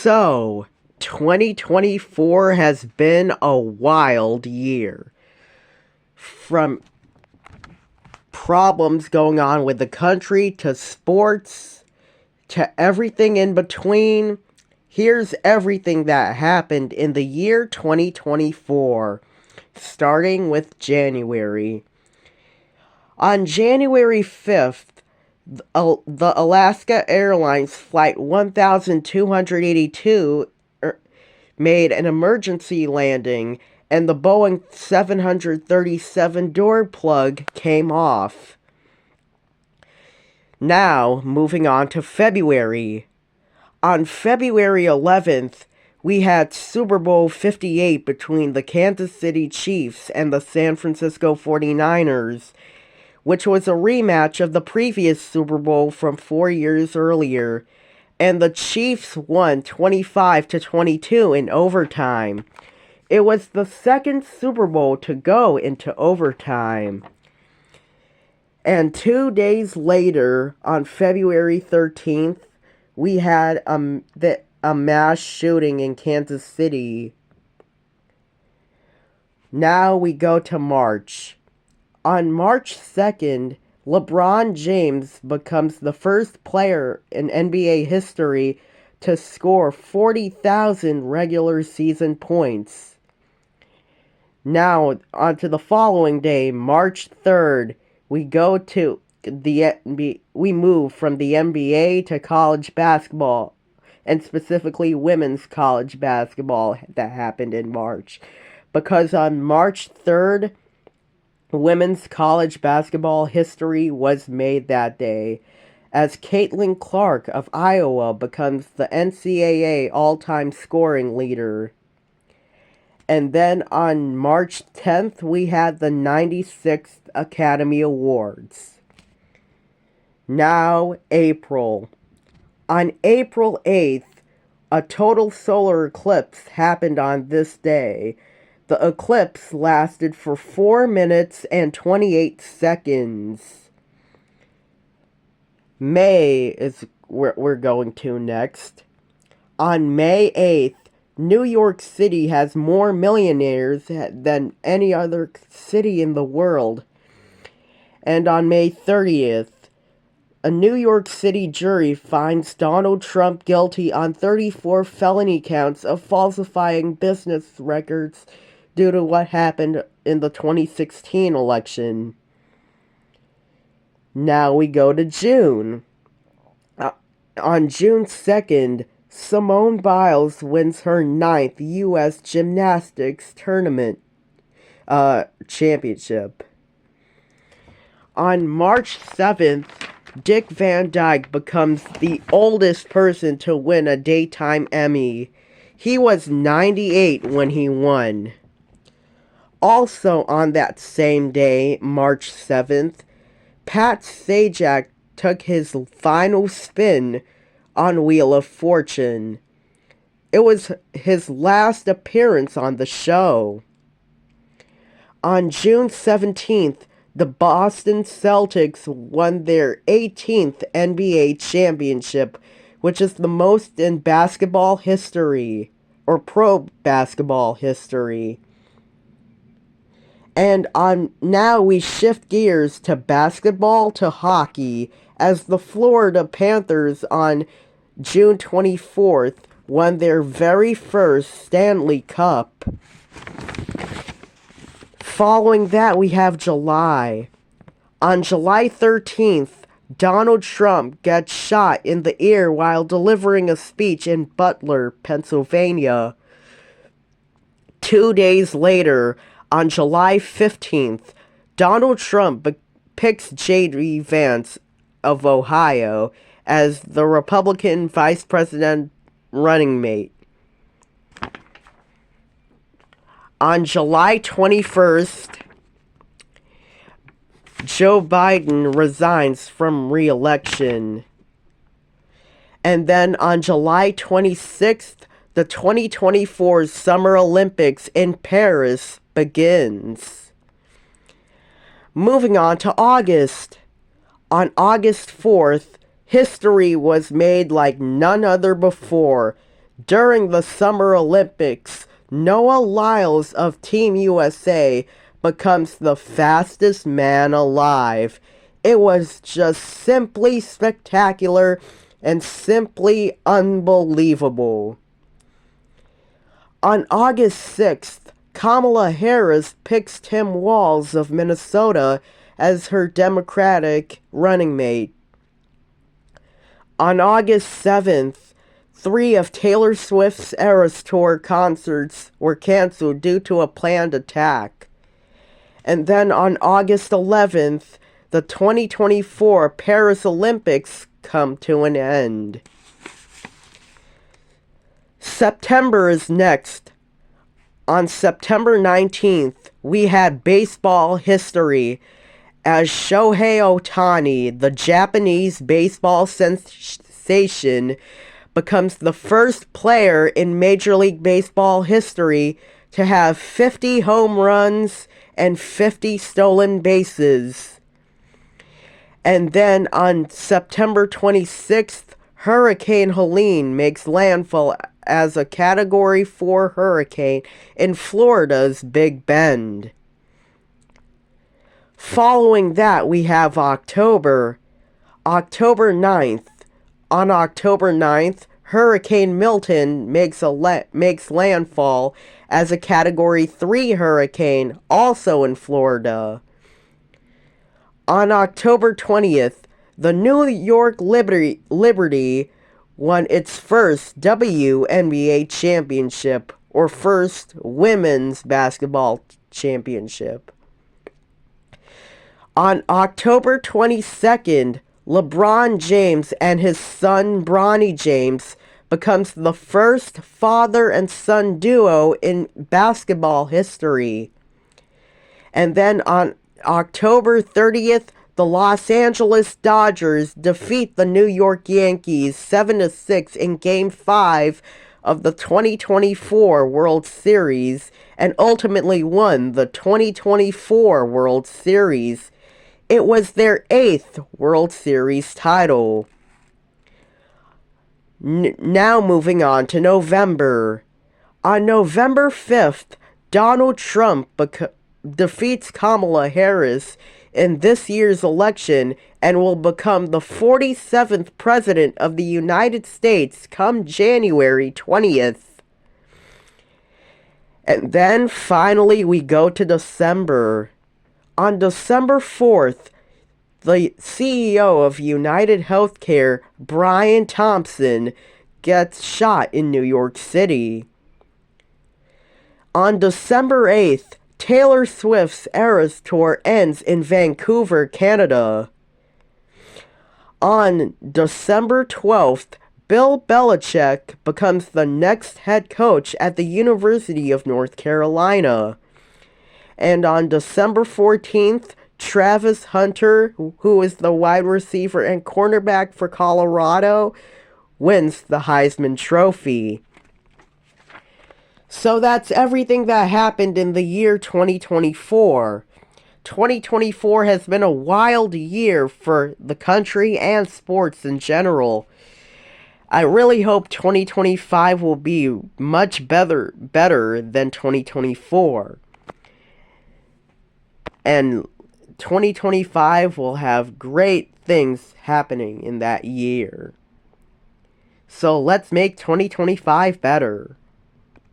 So, 2024 has been a wild year. From problems going on with the country to sports to everything in between, here's everything that happened in the year 2024, starting with January. On January 5th, the Alaska Airlines Flight 1282 made an emergency landing, and the Boeing 737 door plug came off. Now, moving on to February. On February 11th, we had Super Bowl 58 between the Kansas City Chiefs and the San Francisco 49ers, which was a rematch of the previous Super Bowl from 4 years earlier, and the Chiefs won 25-22 in overtime. It was the second Super Bowl to go into overtime. And 2 days later, on February 13th, we had a mass shooting in Kansas City. Now we go to March. On March 2nd, LeBron James becomes the first player in NBA history to score 40,000 regular season points. Now, on to the following day, March 3rd, we move from the NBA to college basketball, and specifically women's college basketball that happened in March. Because on March 3rd, women's college basketball history was made that day, as Caitlin Clark of Iowa becomes the NCAA all-time scoring leader. And then on March 10th, we had the 96th Academy Awards. Now, April. On April 8th, a total solar eclipse happened on this day. The eclipse lasted for 4 minutes and 28 seconds. May is where we're going to next. On May 8th, New York City has more millionaires than any other city in the world. And on May 30th, a New York City jury finds Donald Trump guilty on 34 felony counts of falsifying business records due to what happened in the 2016 election. Now we go to June. On June 2nd, Simone Biles wins her 9th U.S. Gymnastics Tournament championship. On March 7th, Dick Van Dyke becomes the oldest person to win a daytime Emmy. He was 98 when he won. Also on that same day, March 7th, Pat Sajak took his final spin on Wheel of Fortune. It was his last appearance on the show. On June 17th, the Boston Celtics won their 18th NBA championship, which is the most in basketball history, or pro basketball history. And now we shift gears to basketball to hockey, as the Florida Panthers on June 24th won their very first Stanley Cup. Following that, we have July. On July 13th, Donald Trump gets shot in the ear while delivering a speech in Butler, Pennsylvania. 2 days later, on July 15th, Donald Trump picks J.D. Vance of Ohio as the Republican vice president running mate. On July 21st, Joe Biden resigns from re-election. And then on July 26th, the 2024 Summer Olympics in Paris begins. Moving on to August. On August 4th, history was made like none other before. During the Summer Olympics, Noah Lyles of Team USA becomes the fastest man alive. It was just simply spectacular and simply unbelievable. On August 6th, Kamala Harris picks Tim Walz of Minnesota as her Democratic running mate. On August 7th, 3 of Taylor Swift's Eras Tour concerts were canceled due to a planned attack. And then on August 11th, the 2024 Paris Olympics come to an end. September is next. On September 19th, we had baseball history as Shohei Ohtani, the Japanese baseball sensation, becomes the first player in Major League Baseball history to have 50 home runs and 50 stolen bases. And then on September 26th, Hurricane Helene makes landfall as a Category 4 hurricane in Florida's Big Bend. Following that, we have October 9th. On October 9th, Hurricane Milton makes landfall as a Category 3 hurricane, also in Florida. On October 20th, the New York Liberty won its first WNBA championship, or first women's basketball championship. On October 22nd, LeBron James and his son Bronny James becomes the first father and son duo in basketball history. And then on October 30th, the Los Angeles Dodgers defeat the New York Yankees 7-6 in Game 5 of the 2024 World Series and ultimately won the 2024 World Series. It was their 8th World Series title. Now moving on to November. On November 5th, Donald Trump defeats Kamala Harris in this year's election and will become the 47th President of the United States come January 20th. And then finally we go to December. On December 4th, the CEO of United Healthcare, Brian Thompson, gets shot in New York City. On December 8th, Taylor Swift's Eras Tour ends in Vancouver, Canada. On December 12th, Bill Belichick becomes the next head coach at the University of North Carolina. And on December 14th, Travis Hunter, who is the wide receiver and cornerback for Colorado, wins the Heisman Trophy. So that's everything that happened in the year 2024. 2024 has been a wild year for the country and sports in general. I really hope 2025 will be much better than 2024. And 2025 will have great things happening in that year. So let's make 2025 better.